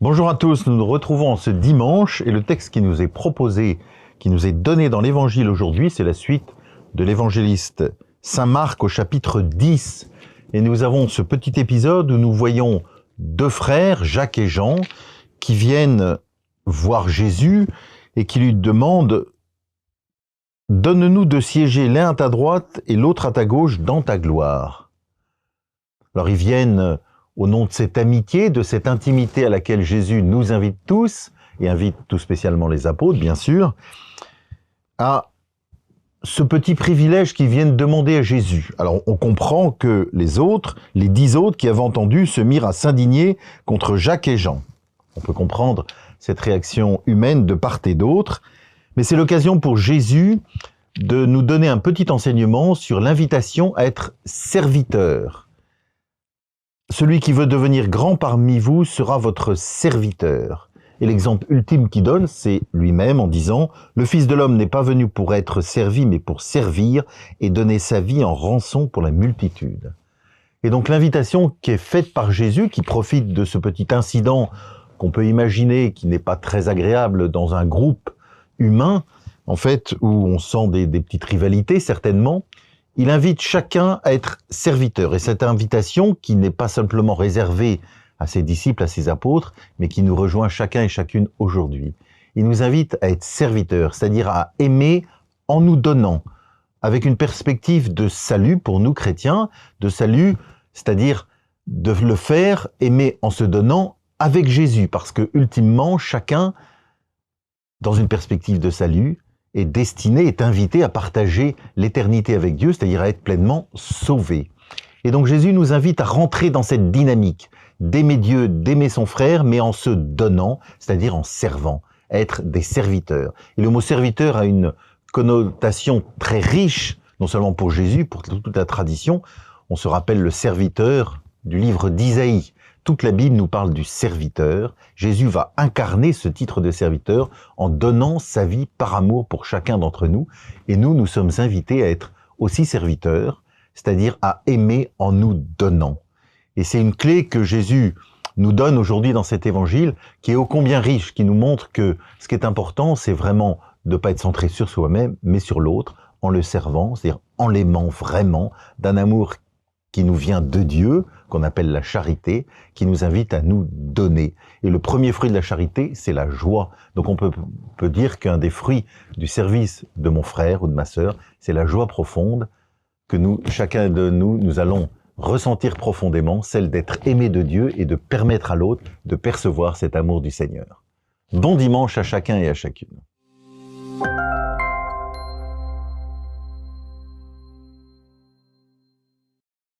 Bonjour à tous, nous nous retrouvons ce dimanche et le texte qui nous est proposé, qui nous est donné dans l'évangile aujourd'hui, c'est la suite de l'évangéliste Saint Marc au chapitre 10. Et nous avons ce petit épisode où nous voyons deux frères, Jacques et Jean, qui viennent voir Jésus et qui lui demandent « Donne-nous de siéger l'un à ta droite et l'autre à ta gauche dans ta gloire ». Alors ils viennent au nom de cette amitié, de cette intimité à laquelle Jésus nous invite tous, et invite tout spécialement les apôtres, bien sûr, à ce petit privilège qu'ils viennent demander à Jésus. Alors on comprend que les autres, les 10 autres qui avaient entendu, se mirent à s'indigner contre Jacques et Jean. On peut comprendre cette réaction humaine de part et d'autre, mais c'est l'occasion pour Jésus de nous donner un petit enseignement sur l'invitation à être serviteur. Celui qui veut devenir grand parmi vous sera votre serviteur. Et l'exemple ultime qu'il donne, c'est lui-même en disant « Le Fils de l'homme n'est pas venu pour être servi, mais pour servir et donner sa vie en rançon pour la multitude. » Et donc l'invitation qui est faite par Jésus, qui profite de ce petit incident qu'on peut imaginer, qui n'est pas très agréable dans un groupe humain, en fait, où on sent des petites rivalités certainement, il invite chacun à être serviteur. Et cette invitation, qui n'est pas simplement réservée à ses disciples, à ses apôtres, mais qui nous rejoint chacun et chacune aujourd'hui. Il nous invite à être serviteurs, c'est-à-dire à aimer en nous donnant, avec une perspective de salut pour nous chrétiens, de salut, c'est-à-dire de le faire, aimer en se donnant avec Jésus, parce que ultimement, chacun, dans une perspective de salut, est destiné, est invité à partager l'éternité avec Dieu, c'est-à-dire à être pleinement sauvé. Et donc Jésus nous invite à rentrer dans cette dynamique d'aimer Dieu, d'aimer son frère, mais en se donnant, c'est-à-dire en servant, être des serviteurs. Et le mot serviteur a une connotation très riche, non seulement pour Jésus, pour toute la tradition. On se rappelle le serviteur du livre d'Isaïe. Toute la Bible nous parle du serviteur. Jésus va incarner ce titre de serviteur en donnant sa vie par amour pour chacun d'entre nous. Et nous sommes invités à être aussi serviteurs, c'est-à-dire à aimer en nous donnant. Et c'est une clé que Jésus nous donne aujourd'hui dans cet évangile, qui est ô combien riche, qui nous montre que ce qui est important, c'est vraiment de ne pas être centré sur soi-même, mais sur l'autre, en le servant, c'est-à-dire en l'aimant vraiment, d'un amour qui nous vient de Dieu, qu'on appelle la charité, qui nous invite à nous donner. Et le premier fruit de la charité, c'est la joie. Donc on peut dire qu'un des fruits du service de mon frère ou de ma sœur, c'est la joie profonde que nous, chacun de nous, nous allons ressentir profondément, celle d'être aimé de Dieu et de permettre à l'autre de percevoir cet amour du Seigneur. Bon dimanche à chacun et à chacune.